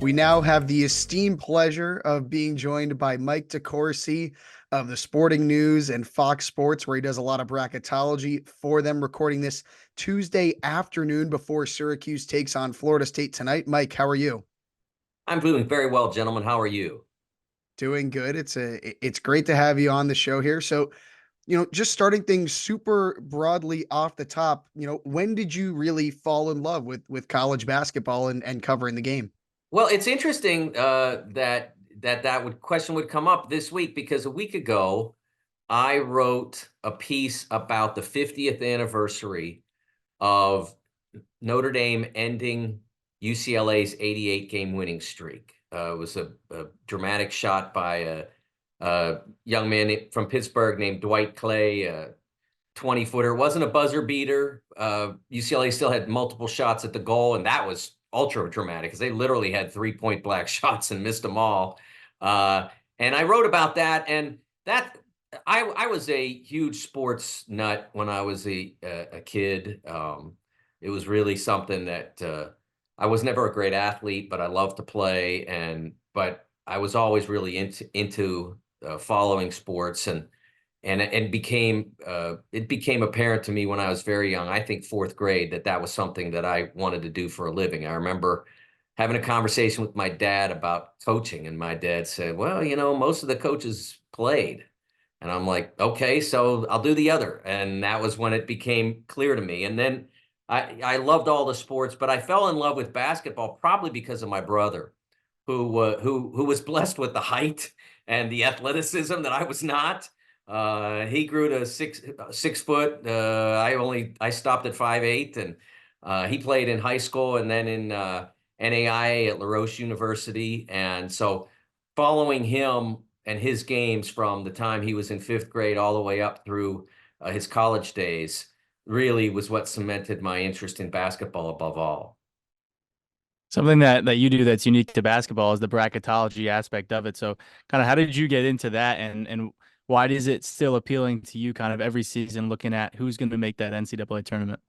We now have the esteemed pleasure of being joined by Mike DeCourcy of the Sporting News and Fox Sports, where he does a lot of bracketology for them, recording this Tuesday afternoon before Syracuse takes on Florida State tonight. Mike, how are you? I'm doing very well, gentlemen. How are you? Doing good. It's great to have you on the show here. So, just starting things super broadly off the top, when did you really fall in love with college basketball and covering the game? Well, it's interesting that question would come up this week because a week ago I wrote a piece about the 50th anniversary of Notre Dame ending UCLA's 88 game winning streak. It was a dramatic shot by a young man from Pittsburgh named Dwight Clay, a 20-footer. It wasn't a buzzer beater. UCLA still had multiple shots at the goal, and that was ultra dramatic because they literally had 3-point black shots and missed them all. And I wrote about that, and that I was a huge sports nut when I was a kid. It was really something that I was never a great athlete, but I loved to play, but I was always really into following sports, and it became apparent to me when I was very young. I think fourth grade that was something that I wanted to do for a living. I remember having a conversation with my dad about coaching, and my dad said, "Well, most of the coaches played." And I'm like, "Okay, so I'll do the other." And that was when it became clear to me. And then I loved all the sports, but I fell in love with basketball probably because of my brother, who was blessed with the height and the athleticism that I was not. He grew to 6 foot. I stopped at 5'8", and he played in high school and then in NAIA at La Roche University. And so following him and his games from the time he was in fifth grade all the way up through his college days really was what cemented my interest in basketball above all. Something that you do that's unique to basketball is the bracketology aspect of it. So kind of how did you get into that and why is it still appealing to you kind of every season looking at who's going to make that NCAA tournament?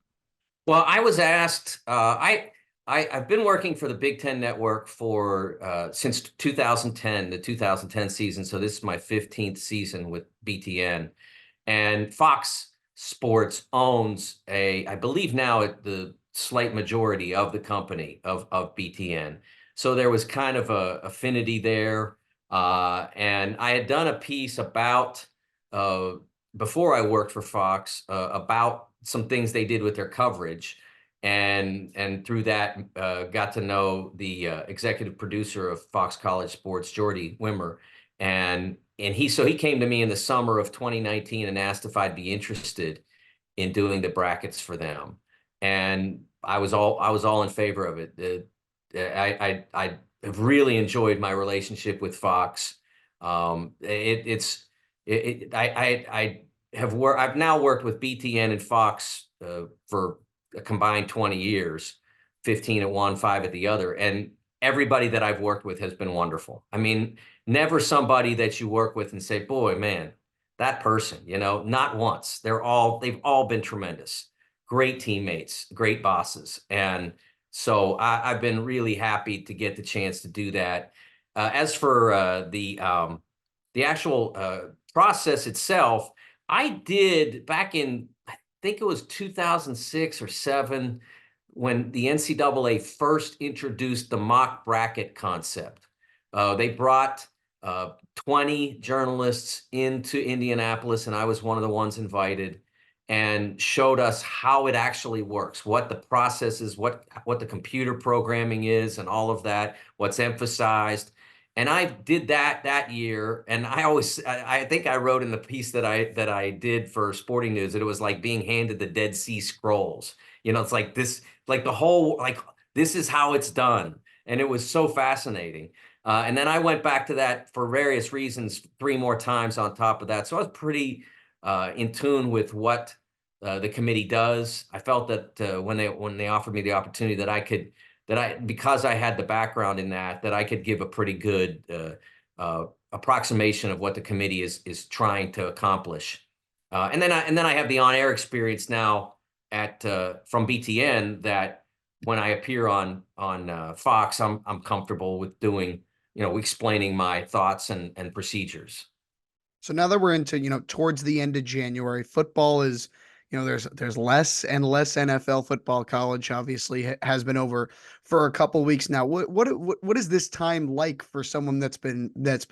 Well, I was asked. I've been working for the Big Ten Network for since 2010, the 2010 season. So this is my 15th season with BTN, and Fox Sports owns I believe now the slight majority of the company of BTN. So there was kind of a affinity there, and I had done a piece about before I worked for Fox about some things they did with their coverage, and through that got to know the executive producer of Fox College Sports, Jordy Wimmer, and he came to me in the summer of 2019 and asked if I'd be interested in doing the brackets for them, and I was all in favor of it. I have really enjoyed my relationship with Fox. I've now worked with BTN and Fox for a combined 20 years, 15 at one, 5 at the other. And everybody that I've worked with has been wonderful. I mean, never somebody that you work with and say, boy, man, that person, not once. They've all been tremendous, great teammates, great bosses. And so I've been really happy to get the chance to do that. As for the actual process itself, I did back in, I think it was 2006 or 7, when the NCAA first introduced the mock bracket concept. They brought 20 journalists into Indianapolis, and I was one of the ones invited, and showed us how it actually works, what the process is, what the computer programming is, and all of that, what's emphasized. And I did that year, and I think I wrote in the piece that I did for Sporting News that it was like being handed the Dead Sea Scrolls. It's like this, like the whole, like this is how it's done, and it was so fascinating. And then I went back to that for various reasons 3 more times on top of that. So I was pretty in tune with what the committee does. I felt that when they offered me the opportunity because I had the background in that I could give a pretty good approximation of what the committee is trying to accomplish. And then I have the on-air experience now from BTN that when I appear on Fox, I'm comfortable with doing, explaining my thoughts and procedures. So now that we're into, towards the end of January, football is, there's less and less NFL football. College obviously has been over for a couple weeks now. What is this time like for someone that's been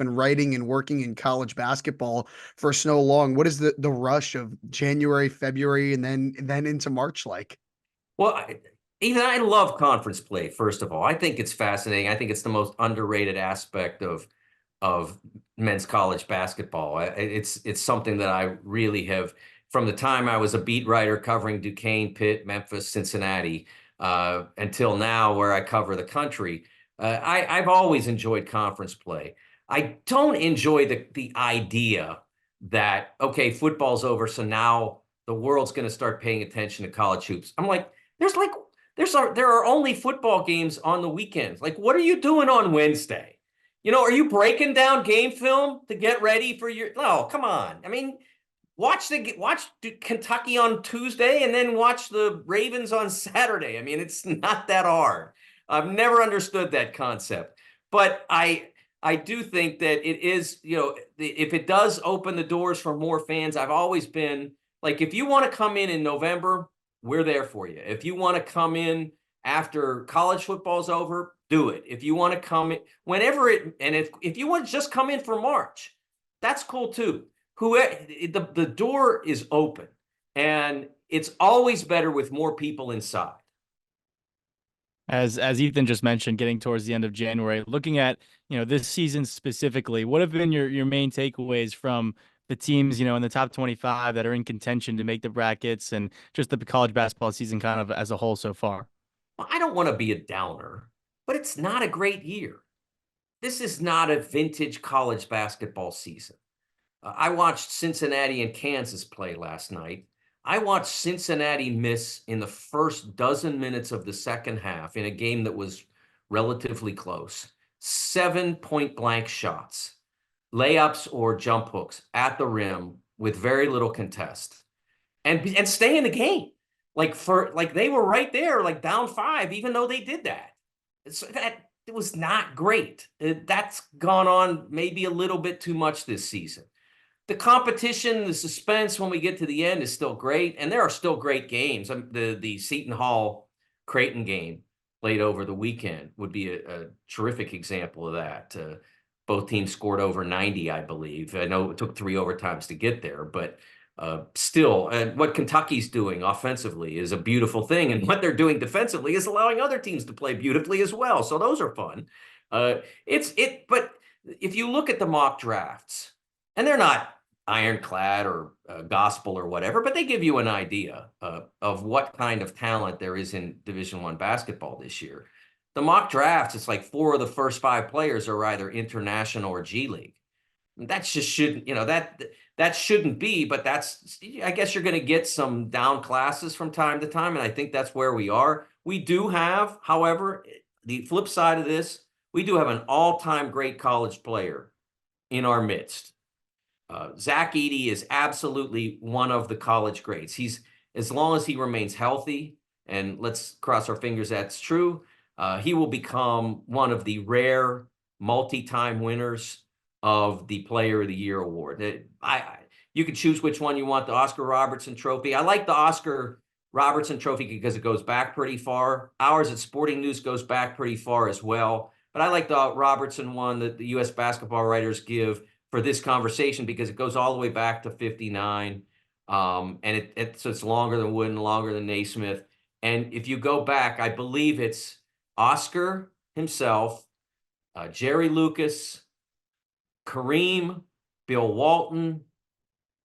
writing and working in college basketball for so long? What is the rush of January, February, and then into March like? Well, I love conference play, first of all. I think it's fascinating. I think it's the most underrated aspect of men's college basketball. It's something that I really have, from the time I was a beat writer covering Duquesne, Pitt, Memphis, Cincinnati, until now where I cover the country. I've always enjoyed conference play. I don't enjoy the idea that, okay, football's over, so now the world's going to start paying attention to college hoops. I'm like, there are only football games on the weekends. Like, what are you doing on Wednesday? Are you breaking down game film to get ready for your? No, come on. I mean, watch Kentucky on Tuesday and then watch the Ravens on Saturday. I mean, it's not that hard. I've never understood that concept, but I do think that it is, if it does open the doors for more fans. I've always been like, if you want to come in November, we're there for you. If you want to come in after college football's over, do it. If you want to come in whenever if you want to just come in for March, that's cool too. The door is open, and it's always better with more people inside. As Ethan just mentioned, getting towards the end of January, looking at, this season specifically, what have been your main takeaways from the teams, in the top 25 that are in contention to make the brackets, and just the college basketball season kind of as a whole so far? Well, I don't want to be a downer, but it's not a great year. This is not a vintage college basketball season. I watched Cincinnati and Kansas play last night. I watched Cincinnati miss in the first dozen minutes of the second half in a game that was relatively close. 7 point-blank shots, layups or jump hooks at the rim with very little contest, and stay in the game. Like they were right there, like down 5, even though they did that. That it was not great. That's gone on maybe a little bit too much this season. The competition, the suspense when we get to the end is still great, and there are still great games. The Seton Hall Creighton game played over the weekend would be a terrific example of that. Both teams scored over 90, I believe. I know it took 3 overtimes to get there, but still, and what Kentucky's doing offensively is a beautiful thing, and what they're doing defensively is allowing other teams to play beautifully as well. So those are fun. But if you look at the mock drafts, and they're not ironclad or gospel or whatever, but they give you an idea of what kind of talent there is in Division I basketball this year. The mock drafts, it's like 4 of the first 5 players are either international or G League. That just shouldn't, that shouldn't be, but I guess you're going to get some down classes from time to time, and I think that's where we are. We do have, however, the flip side of this, we do have an all-time great college player in our midst. Zach Edey is absolutely one of the college greats. As long as he remains healthy, and let's cross our fingers that's true, he will become one of the rare multi-time winners of the Player of the Year award. You can choose which one you want, the Oscar Robertson Trophy. I like the Oscar Robertson Trophy because it goes back pretty far. Ours at Sporting News goes back pretty far as well. But I like the Robertson one that the U.S. basketball writers give for this conversation because it goes all the way back to 59. And so it's longer than Wooden, longer than Naismith. And if you go back, I believe it's Oscar himself, Jerry Lucas, Kareem, Bill Walton,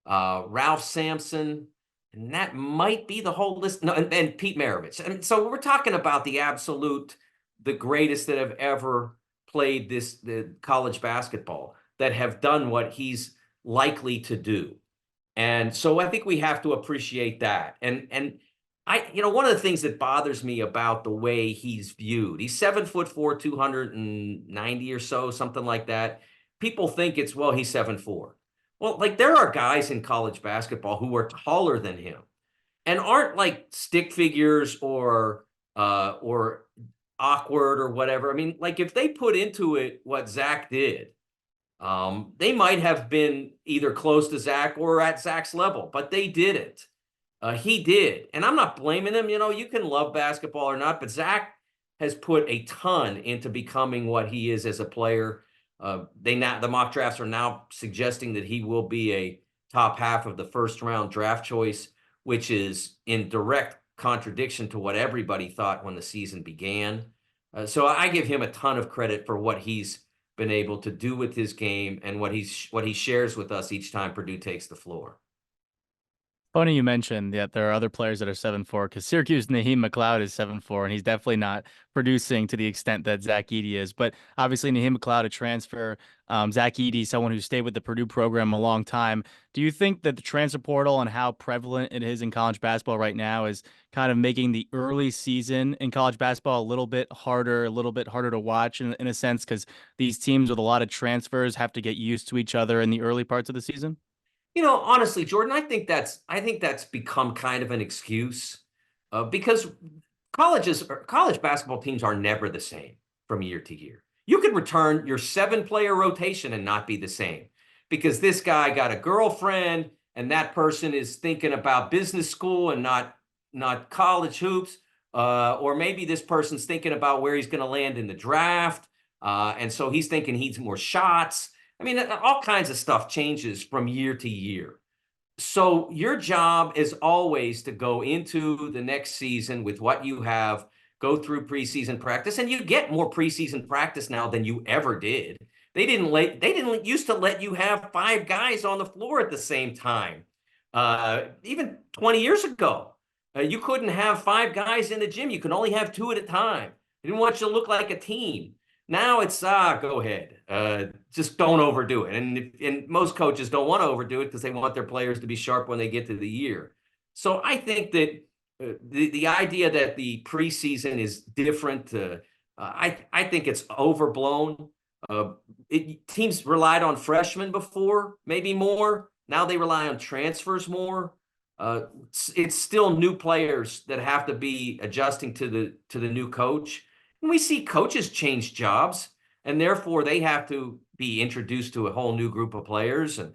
Ralph Sampson, and that might be the whole list. No, and Pete Maravich. And so we're talking about the greatest that have ever played the college basketball, that have done what he's likely to do. And so I think we have to appreciate that. And one of the things that bothers me about the way he's viewed, he's 7'4", 290 or so, something like that. People think he's 7'4". Well, like there are guys in college basketball who are taller than him and aren't like stick figures or or awkward or whatever. I mean, like if they put into it what Zach did, they might have been either close to Zach or at Zach's level, but they didn't. He did. And I'm not blaming him. You know, you can love basketball or not, but Zach has put a ton into becoming what he is as a player. The mock drafts are now suggesting that he will be a top half of the first round draft choice, which is in direct contradiction to what everybody thought when the season began. So I give him a ton of credit for what he's been able to do with his game and what he shares with us each time Purdue takes the floor. Funny you mentioned that there are other players that are 7'4", because Syracuse Naheem McLeod is 7'4", and he's definitely not producing to the extent that Zach Edey is. But obviously, Naheem McLeod, a transfer, Zach Edey, someone who stayed with the Purdue program a long time. Do you think that the transfer portal and how prevalent it is in college basketball right now is kind of making the early season in college basketball a little bit harder to watch in a sense, because these teams with a lot of transfers have to get used to each other in the early parts of the season? You know, honestly, Jordan, I think that's become kind of an excuse because college basketball teams are never the same from year to year. You could return your 7-player rotation and not be the same because this guy got a girlfriend and that person is thinking about business school and not college hoops, or maybe this person's thinking about where he's going to land in the draft, and so he's thinking he needs more shots. I mean, all kinds of stuff changes from year to year. So your job is always to go into the next season with what you have, go through preseason practice, and you get more preseason practice now than you ever did. They didn't used to let you have 5 guys on the floor at the same time. Even 20 years ago, you couldn't have 5 guys in the gym. You could only have 2 at a time. They didn't want you to look like a team. Now it's, go ahead. Just don't overdo it. And most coaches don't want to overdo it because they want their players to be sharp when they get to the year. So I think that the idea that the preseason is different, I think it's overblown. Teams relied on freshmen before, maybe more. Now they rely on transfers more. It's still new players that have to be adjusting to the new coach. And we see coaches change jobs, and therefore they have to be introduced to a whole new group of players and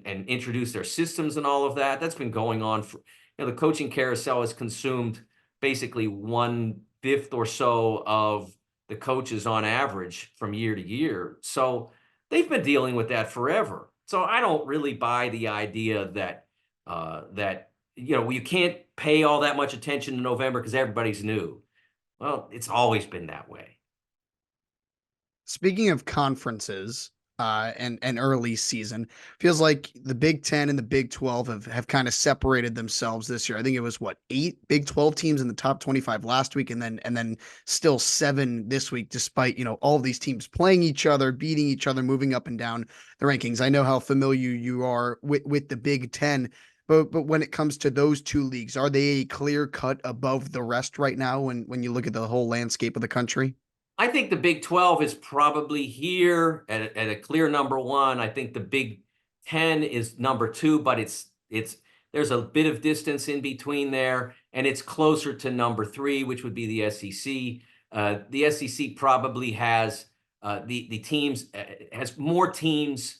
introduce their systems and all of that. That's been going on for, the coaching carousel has consumed basically 1/5 or so of the coaches on average from year to year. So they've been dealing with that forever. So I don't really buy the idea that you can't pay all that much attention to November because everybody's new. Well, it's always been that way. Speaking of conferences and early season, feels like the Big Ten and the Big 12 have kind of separated themselves this year. I think it was 8 Big 12 teams in the top 25 last week, and then still 7 this week, despite all of these teams playing each other, beating each other, moving up and down the rankings. I know how familiar you are with the Big Ten. But when it comes to those 2 leagues, are they a clear cut above the rest right now when you look at the whole landscape of the country? I think the Big 12 is probably here at a clear number 1. I think the Big 10 is number 2, but there's a bit of distance in between there, and it's closer to number 3, which would be the SEC. The SEC probably has the teams has more teams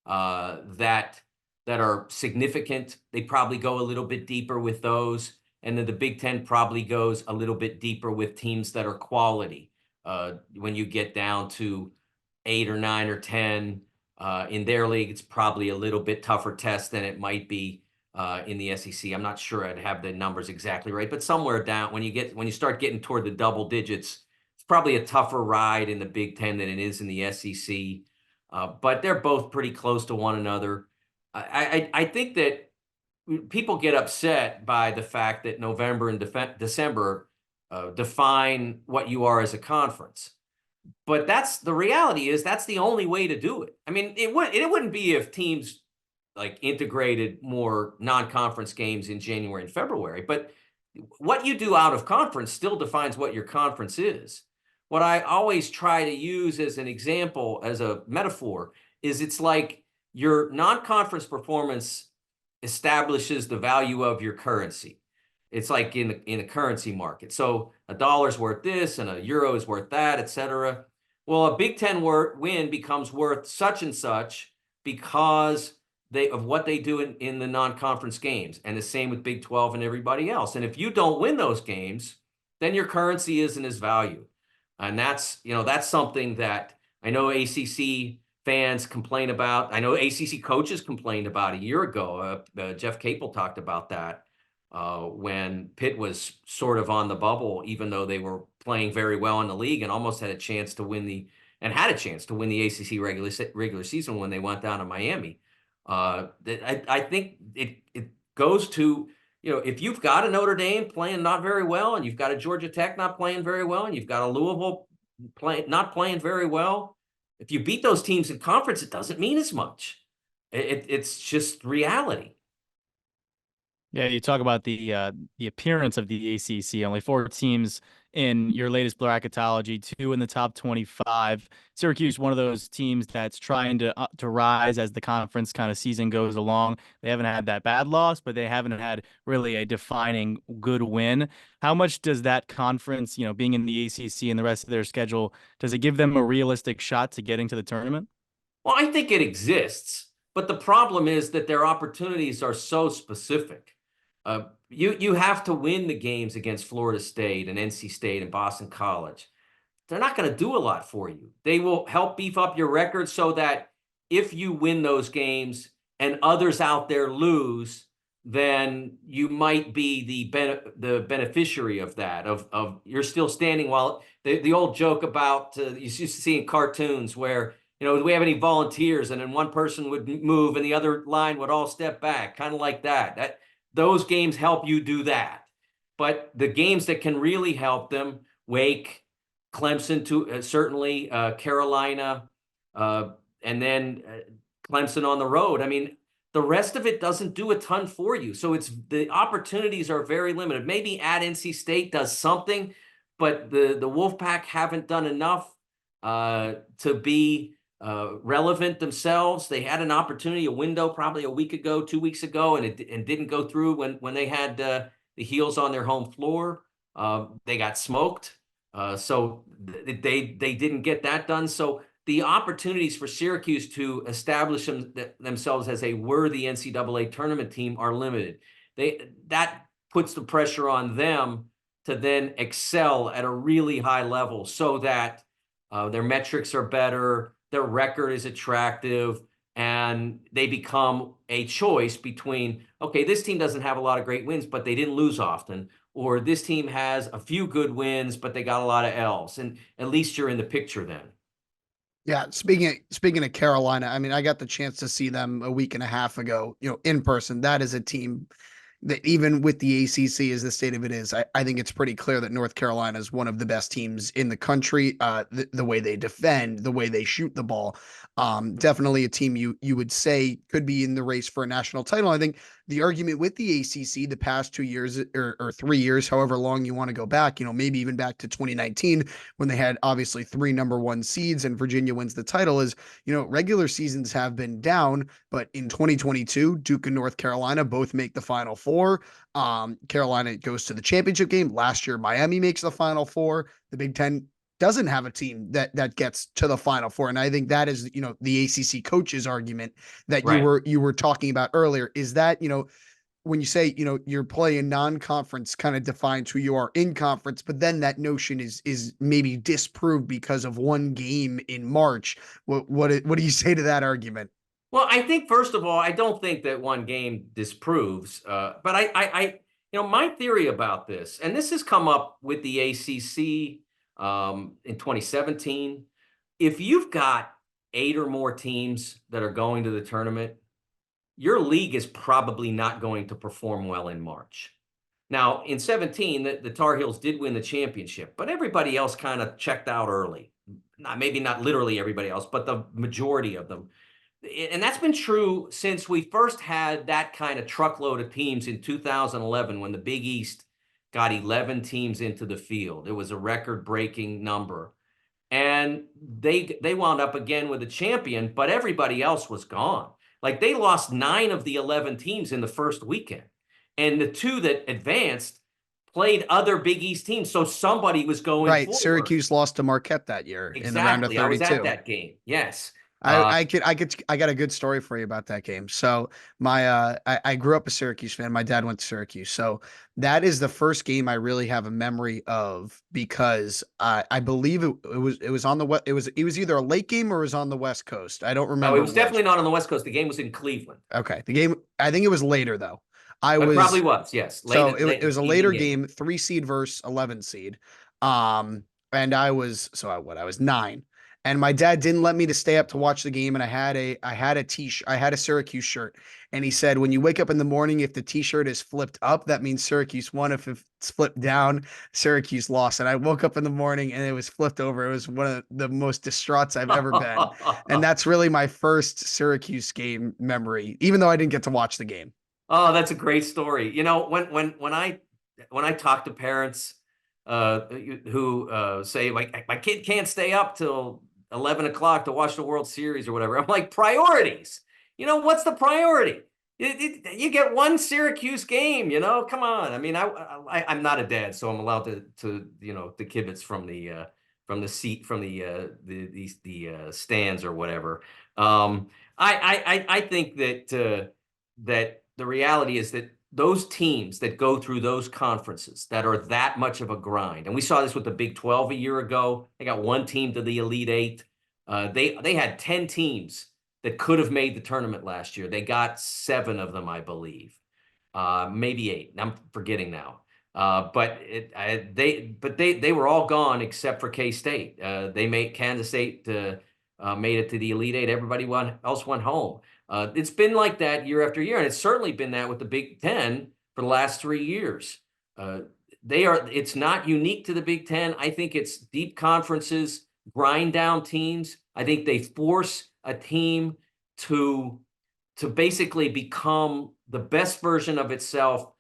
that are significant. They probably go a little bit deeper with those. And then the Big Ten probably goes a little bit deeper with teams that are quality. When you get down to 8 or 9 or 10 in their league, it's probably a little bit tougher test than it might be in the SEC. I'm not sure I'd have the numbers exactly right, but somewhere down when you start getting toward the double digits, it's probably a tougher ride in the Big Ten than it is in the SEC. But they're both pretty close to one another. I think that people get upset by the fact that November and December define what you are as a conference. But that's the reality is that's the only way to do it. I mean, it wouldn't be if teams like integrated more non-conference games in January and February. But what you do out of conference still defines what your conference is. What I always try to use as an example, as a metaphor, is it's like your non-conference performance establishes the value of your currency. It's like in a currency market. So a dollar's worth this and a euro is worth that, et cetera. Well, a Big Ten win becomes worth such and such because of what they do in the non-conference games, and the same with Big 12 and everybody else. And if you don't win those games, then your currency isn't as valued. And that's something that I know ACC fans complain about. I know ACC coaches complained about a year ago. Jeff Capel talked about that when Pitt was sort of on the bubble, even though they were playing very well in the league and almost had a chance to win the ACC regular season when they went down to Miami. I think it goes to, if you've got a Notre Dame playing not very well, and you've got a Georgia Tech not playing very well, and you've got a Louisville not playing very well, if you beat those teams in conference, it doesn't mean as much. It's just reality. Yeah, you talk about the appearance of the ACC. Only 4 teams in your latest bracketology, 2 in the top 25. Syracuse, one of those teams that's trying to rise as the conference kind of season goes along. They haven't had that bad loss, but they haven't had really a defining good win. How much does that conference, being in the ACC and the rest of their schedule, does it give them a realistic shot to getting to the tournament? Well, I think it exists, but the problem is that their opportunities are so specific. You have to win the games against Florida State and NC State and Boston College. They're not going to do a lot for you. They will help beef up your record so that if you win those games and others out there lose, then you might be the beneficiary of that. Of you're still standing while the old joke about you used to see in cartoons where, do we have any volunteers? And then one person would move and the other line would all step back, kind of like that. Those games help you do that. But the games that can really help them, Wake, Clemson, certainly Carolina, and then Clemson on the road. I mean, the rest of it doesn't do a ton for you. So the opportunities are very limited. Maybe at NC State does something, but the Wolfpack haven't done enough to be relevant themselves. They had an opportunity, a window probably a week ago, 2 weeks ago, and it didn't go through when they had the Heels on their home floor. They got smoked. So they didn't get that done. So the opportunities for Syracuse to establish themselves as a worthy NCAA tournament team are limited. That puts the pressure on them to then excel at a really high level so that their metrics are better, their record is attractive, and they become a choice between, okay, this team doesn't have a lot of great wins, but they didn't lose often, or this team has a few good wins, but they got a lot of L's, and at least you're in the picture then. Yeah, speaking of Carolina, I mean, I got the chance to see them a week and a half ago, in person. That is a team that even with the ACC as the state of it is, I think it's pretty clear that North Carolina is one of the best teams in the country. The way they defend, the way they shoot the ball, definitely a team you would say could be in the race for a national title. I think the argument with the ACC the past 2 years or 3 years, however long you want to go back, maybe even back to 2019 when they had obviously 3 number 1 seeds and Virginia wins the title is, regular seasons have been down, but in 2022, Duke and North Carolina both make the Final Four. Carolina goes to the championship game. Last year, Miami makes the Final Four. The Big Ten doesn't have a team that gets to the Final Four. And I think that is, the ACC coaches argument that Right. you were talking about earlier, is that, when you say, you're playing non-conference kind of defines who you are in conference, but then that notion is maybe disproved because of one game in March. What do you say to that argument? Well, I think, first of all, I don't think that one game disproves, but my theory about this, and this has come up with the ACC in 2017. If you've got 8 or more teams that are going to the tournament, your league is probably not going to perform well in March. Now, in 17, the Tar Heels did win the championship, but everybody else kind of checked out early. Maybe not literally everybody else, but the majority of them. And that's been true since we first had that kind of truckload of teams in 2011 when the Big East got 11 teams into the field. It was a record-breaking number. And they wound up again with a champion, but everybody else was gone. Like, they lost 9 of the 11 teams in the first weekend. And the 2 that advanced played other Big East teams, so somebody was going Right. forward. Syracuse lost to Marquette that year in the round of Exactly. I was 32. at that game. Yes. I got a good story for you about that game. So I grew up a Syracuse fan. My dad went to Syracuse. So that is the first game I really have a memory of because I believe it was on the west. It was either a late game or it was on the West Coast. I don't No, remember it was which. definitely not on the West Coast. The game was in Cleveland. Okay. The game, I think it was later though. It probably was, yes. So Late it was a evening later game, 3 seed versus 11 seed. And I was I was 9. And my dad didn't let me to stay up to watch the game. And I had a Syracuse shirt. And he said, when you wake up in the morning, if the t-shirt is flipped up, that means Syracuse won. If it's flipped down, Syracuse lost. And I woke up in the morning and it was flipped over. It was one of the most distraught I've ever been. And that's really my first Syracuse game memory, even though I didn't get to watch the game. Oh, that's a great story. You know, when I talk to parents who say my kid can't stay up till 11 o'clock to watch the World Series or whatever, I'm like, priorities. You know, what's the priority? You get one Syracuse game. You know, come on. I mean, I'm not a dad, so I'm allowed to the kibitz from the seat from the stands or whatever. I think that the reality is that those teams that go through those conferences that are that much of a grind, and we saw this with the Big 12 a year ago. They got one team to the Elite Eight. They had 10 teams that could have made the tournament last year. They got 7 of them, I believe, maybe 8. I'm forgetting now. But they were all gone except for K-State. They made Kansas State made it to the Elite Eight. Everybody else went home. It's been like that year after year, and it's certainly been that with the Big Ten for the last 3 years. It's not unique to the Big Ten. I think it's deep conferences, grind down teams. I think they force a team to basically become the best version of itself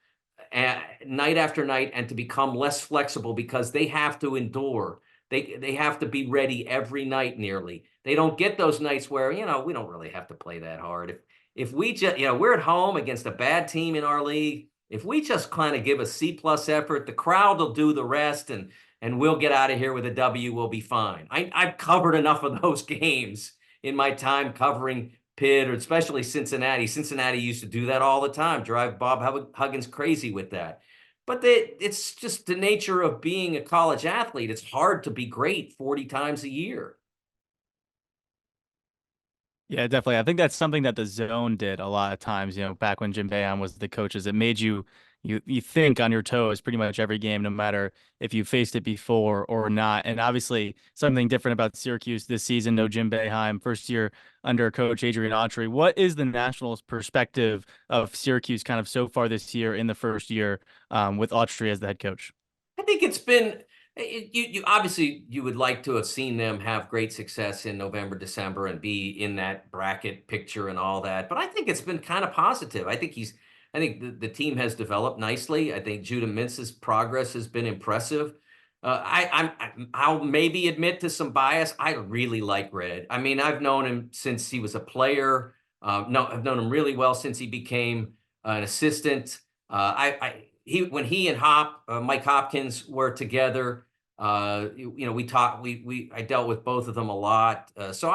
night after night, and to become less flexible because they have to endure. They have to be ready every night nearly. They don't get those nights where, we don't really have to play that hard. If we just, we're at home against a bad team in our league. If we just kind of give a C+ effort, the crowd will do the rest, and we'll get out of here with a W. We'll be fine. I've covered enough of those games in my time covering Pitt, or especially Cincinnati. Cincinnati used to do that all the time, drive Bob Huggins crazy with that. But it's just the nature of being a college athlete. It's hard to be great 40 times a year. Yeah, definitely. I think that's something that the Zone did a lot of times, back when Jim Boeheim was the coaches. It made you think on your toes pretty much every game, no matter if you faced it before or not. And obviously something different about Syracuse this season, no Jim Boeheim, first year under coach Adrian Autry. What is the Nationals' perspective of Syracuse kind of so far this year in the first year with Autry as the head coach? I think it's been you obviously you would like to have seen them have great success in November, December, and be in that bracket picture and all that. But I think it's been kind of positive. I think the team has developed nicely. I think Judah Mintz's progress has been impressive. I'll maybe admit to some bias. I really like Red. I mean, I've known him since he was a player. I've known him really well since he became an assistant. When he and Mike Hopkins were together, we talked. I dealt with both of them a lot. So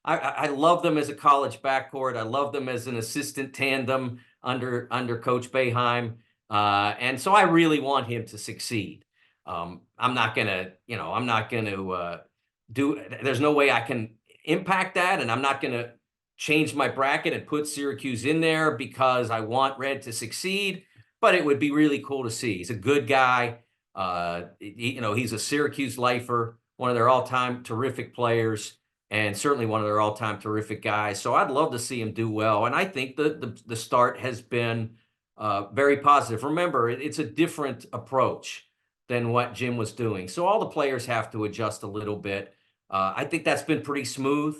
I love them as a college backcourt. I love them as an assistant tandem under Coach Boeheim, and so I really want him to succeed. I'm not gonna do. There's no way I can impact that, and I'm not gonna change my bracket and put Syracuse in there because I want Red to succeed. But it would be really cool to see. He's a good guy. He's a Syracuse lifer, one of their all-time terrific players, and certainly one of their all-time terrific guys. So I'd love to see him do well. And I think the start has been very positive. Remember, it's a different approach than what Jim was doing. So all the players have to adjust a little bit. I think that's been pretty smooth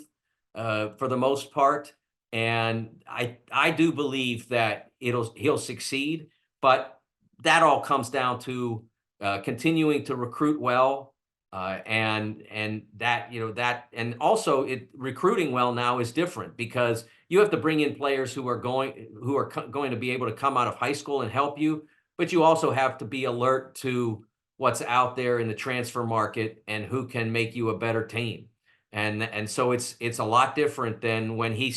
for the most part. And I do believe that he'll succeed. But that all comes down to continuing to recruit well, and also recruiting well now is different because you have to bring in players who are going to be able to come out of high school and help you. but you also have to be alert to what's out there in the transfer market and who can make you a better team. And so it's a lot different than when he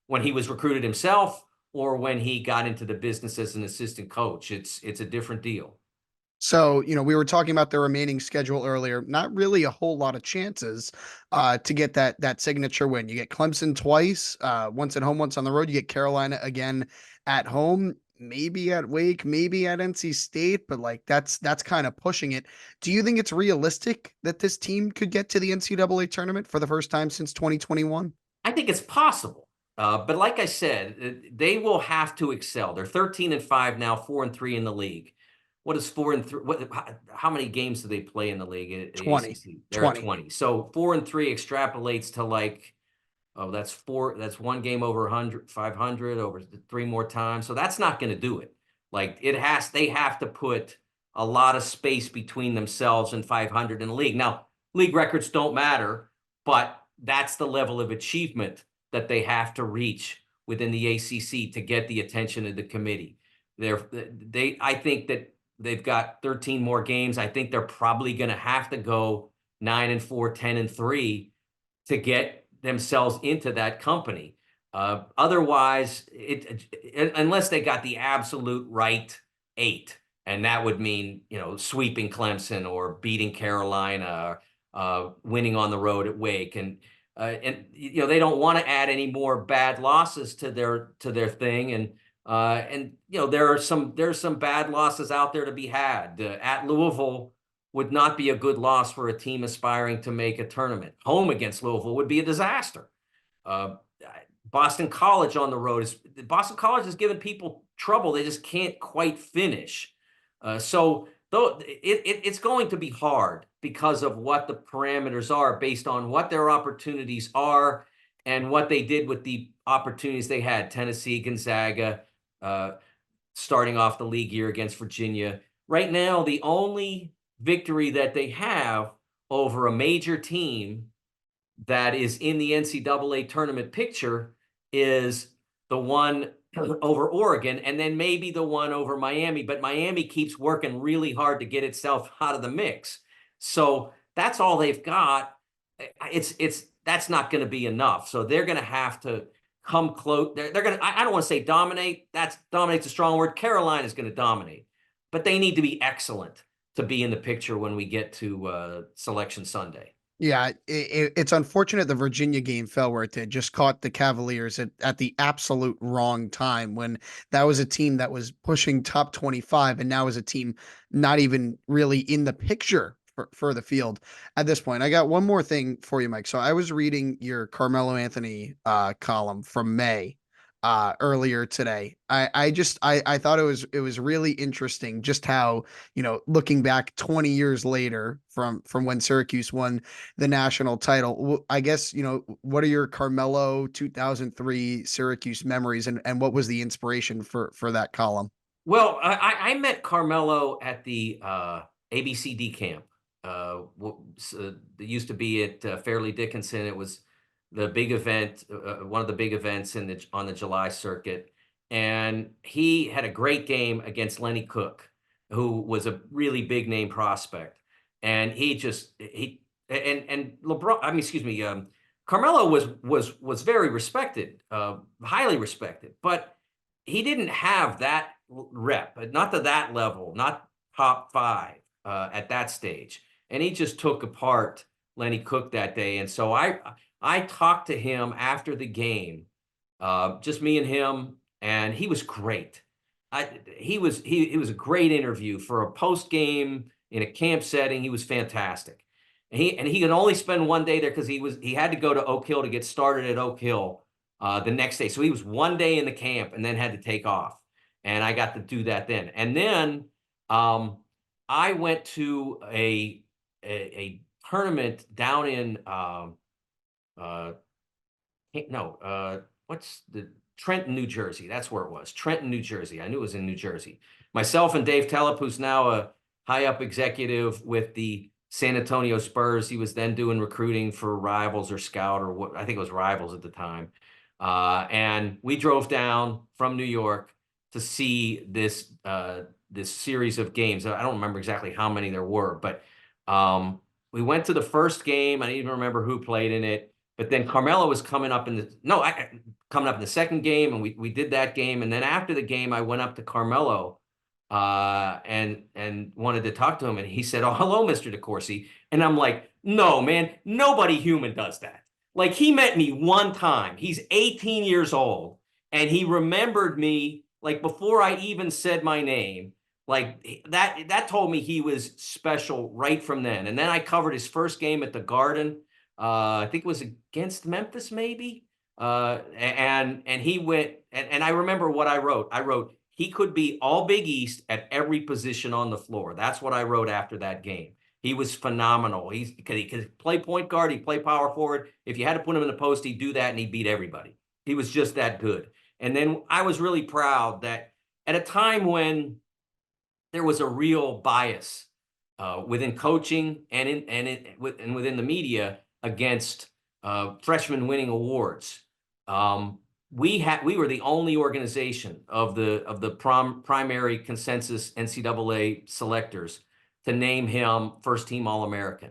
was recruited himself or when he got into the business as an assistant coach. It's a different deal. So, we were talking about the remaining schedule earlier. Not really a whole lot of chances to get that signature win. You get Clemson twice, once at home, once on the road. You get Carolina again at home, maybe at Wake, maybe at NC State, but like that's kind of pushing it. Do you think it's realistic that this team could get to the NCAA tournament for the first time since 2021? I think it's possible. But like I said, they will have to excel. They're 13-5 now, 4-3 in the league. What is 4-3? How many games do they play in the league? At 20. ACC? They're at 20. So 4-3 extrapolates to like, that's four. That's one game over 500 over 3 more times. So that's not going to do it. Like they have to put a lot of space between themselves and 500 in the league. Now, league records don't matter, but that's the level of achievement that they have to reach within the ACC to get the attention of the committee. I think that they've got 13 more games. I think they're probably going to have to go 9-4, 10-3 to get themselves into that company. Otherwise, unless they got the absolute right 8, and that would mean, sweeping Clemson or beating Carolina, winning on the road at Wake, and they don't want to add any more bad losses to their thing, and there's some bad losses out there to be had. At Louisville would not be a good loss for a team aspiring to make a tournament. Home against Louisville would be a disaster. Boston College on the road Boston College has given people trouble. They just can't quite finish. So though it's going to be hard because of what the parameters are based on what their opportunities are and what they did with the opportunities they had. Tennessee, Gonzaga, starting off the league year against Virginia. Right now, the only victory that they have over a major team that is in the NCAA tournament picture is the one over Oregon, and then maybe the one over Miami, but Miami keeps working really hard to get itself out of the mix. So that's all they've got. That's not going to be enough. So they're going to have to come close. They're going to, I don't want to say dominate. Dominate's a strong word. Carolina is going to dominate, but they need to be excellent to be in the picture when we get to Selection Sunday. Yeah, it's unfortunate the Virginia game fell where it did. Just caught the Cavaliers at the absolute wrong time when that was a team that was pushing top 25 and now is a team not even really in the picture for the field at this point. I got one more thing for you, Mike. So I was reading your Carmelo Anthony column from May earlier today. I thought it was really interesting just how, looking back 20 years later from when Syracuse won the national title, I guess, what are your Carmelo 2003 Syracuse memories, and what was the inspiration for that column? Well, I met Carmelo at the ABCD camp. It used to be at Fairleigh Dickinson. It was the big event, one of the big events on the July circuit. And he had a great game against Lenny Cook, who was a really big name prospect. And LeBron, Carmelo was very respected, highly respected, but he didn't have that rep, not to that level, not top 5 at that stage. And he just took apart Lenny Cook that day. And so I talked to him after the game, just me and him, and he was great. He was a great interview for a post game in a camp setting. He was fantastic, and he could only spend one day there because he had to go to Oak Hill to get started at Oak Hill the next day. So he was one day in the camp and then had to take off, and I got to do that then. And then I went to a tournament down in what's the Trenton, New Jersey. That's where it was. Trenton, New Jersey. I knew it was in New Jersey. Myself and Dave Telep, who's now a high up executive with the San Antonio Spurs. He was then doing recruiting for Rivals or Scout, or what, I think it was Rivals at the time. And we drove down from New York to see this this series of games. I don't remember exactly how many there were, but we went to the first game. I don't even remember who played in it. But then Carmelo was coming up in the second game, and we did that game. And then after the game, I went up to Carmelo and wanted to talk to him, and he said, "Oh, hello, Mr. DeCourcy." And I'm like, "No, man, nobody human does that." Like, he met me one time. He's 18 years old, and he remembered me like before I even said my name. Like, that told me he was special right from then. And then I covered his first game at the Garden. I think it was against Memphis, maybe. And he went, and I remember what I wrote. I wrote, he could be all Big East at every position on the floor. That's what I wrote after that game. He was phenomenal. He could play point guard, he'd play power forward. If you had to put him in the post, he'd do that, and he'd beat everybody. He was just that good. And then I was really proud that at a time when there was a real bias within coaching and within the media against freshmen winning awards. We were the only organization of the primary consensus NCAA selectors to name him first team All-American.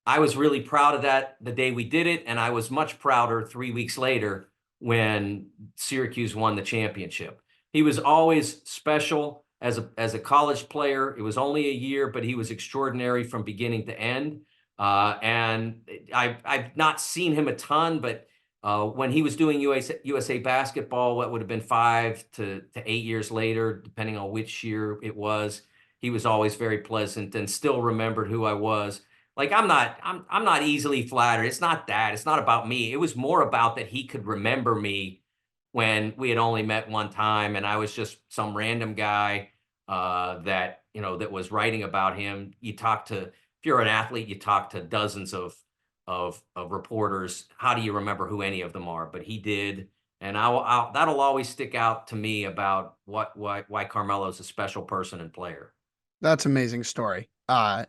I was really proud of that the day we did it, and I was much prouder 3 weeks later when Syracuse won the championship. He was always special as a college player. It was only a year, but he was extraordinary from beginning to end. And I've not seen him a ton, but when he was doing USA basketball, what would have been 5 to 8 years later, depending on which year it was, he was always very pleasant and still remembered who I was. Like, I'm not easily flattered. It's not that. It's not about me. It was more about that he could remember me when we had only met one time, and I was just some random guy that was writing about him. If you're an athlete, you talk to dozens of reporters. How do you remember who any of them are? But he did, and that'll always stick out to me about why Carmelo's a special person and player. That's an amazing story.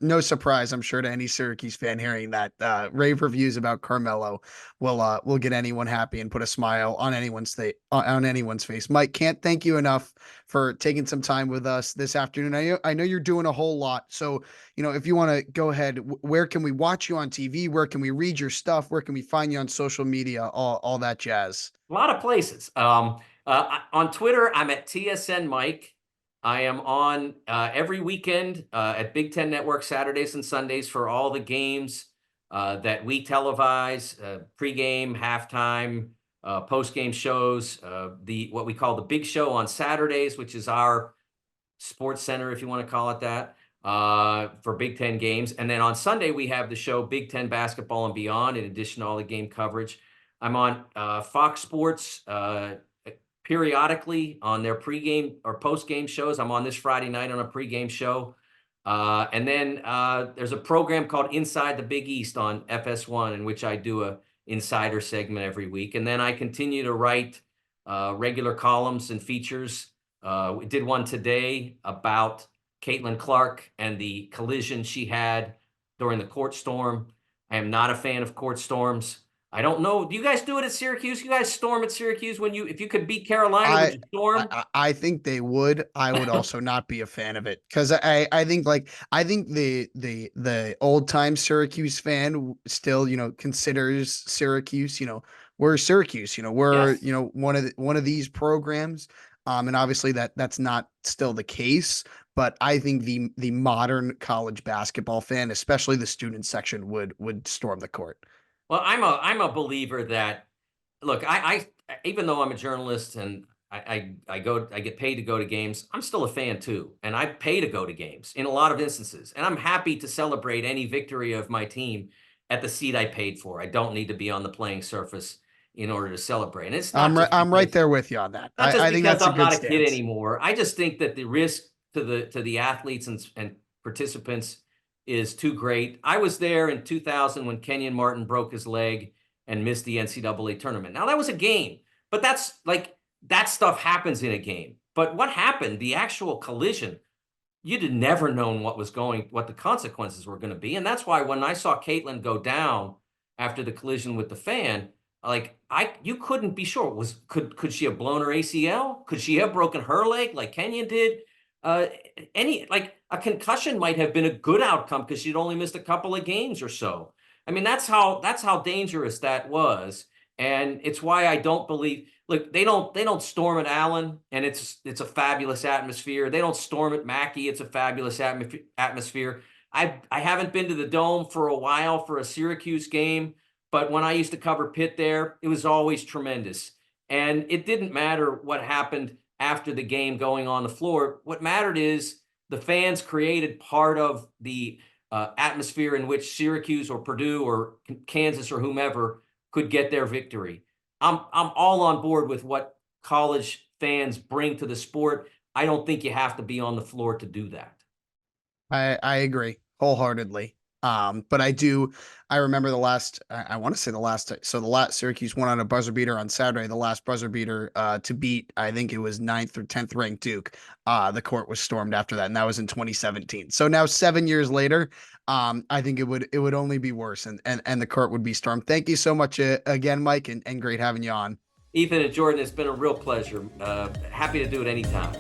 No surprise, I'm sure, to any Syracuse fan hearing that. Rave reviews about Carmelo will get anyone happy and put a smile on anyone's face. Mike, can't thank you enough for taking some time with us this afternoon. I know you're doing a whole lot, so if you want to go ahead, where can we watch you on TV? Where can we read your stuff? Where can we find you on social media? All that jazz. A lot of places. On Twitter, I'm at TSN Mike. I am on every weekend at Big Ten Network, Saturdays and Sundays, for all the games that we televise, pregame, halftime, postgame shows, what we call the Big Show on Saturdays, which is our sports center, if you want to call it that, for Big Ten games. And then on Sunday, we have the show Big Ten Basketball and Beyond, in addition to all the game coverage. I'm on Fox Sports periodically on their pregame or postgame shows. I'm on this Friday night on a pregame show. And then there's a program called Inside the Big East on FS1, in which I do a insider segment every week. And then I continue to write regular columns and features. We did one today about Caitlin Clark and the collision she had during the court storm. I am not a fan of court storms. I don't know. Do you guys do it at Syracuse? You guys storm at Syracuse if you could beat Carolina, would you storm? I think they would. I would also not be a fan of it, because I think the old time Syracuse fan still considers Syracuse, we're Syracuse, we're Yes. one of these programs, and obviously that's not still the case. But I think the modern college basketball fan, especially the student section, would storm the court. Well, I'm a believer that, look, I even though I'm a journalist and I get paid to go to games, I'm still a fan too, and I pay to go to games in a lot of instances, and I'm happy to celebrate any victory of my team at the seat I paid for. I don't need to be on the playing surface in order to celebrate, and it's not. I'm right there with you on that. I think that's I'm a good not a stance. kid anymore. I just think that the risk to the athletes and participants is too great. I was there in 2000 when Kenyon Martin broke his leg and missed the NCAA tournament. Now, that was a game, but that stuff happens in a game. But what happened, the actual collision, you'd have never known what the consequences were going to be. And that's why when I saw Caitlin go down after the collision with the fan, you couldn't be sure. Could she have blown her ACL? Could she have broken her leg like Kenyon did? like a concussion might have been a good outcome because she'd only missed a couple of games or so. I mean, that's how dangerous that was. And it's why I don't believe, look, they don't storm at Allen, and it's a fabulous atmosphere. They don't storm at Mackey. It's a fabulous atmosphere. I haven't been to the Dome for a while for a Syracuse game, but when I used to cover Pitt there, it was always tremendous. And it didn't matter what happened after the game going on the floor. What mattered is the fans created part of the atmosphere in which Syracuse or Purdue or Kansas or whomever could get their victory. I'm all on board with what college fans bring to the sport. I don't think you have to be on the floor to do that. I agree wholeheartedly. But I remember I want to say the last Syracuse won on a buzzer beater on Saturday, the last buzzer beater to beat, I think it was 9th or 10th ranked Duke. The court was stormed after that, and that was in 2017. So now 7 years later, I think it would only be worse, and the court would be stormed. Thank you so much again, Mike, and great having you on. Ethan and Jordan, it's been a real pleasure. Happy to do it anytime.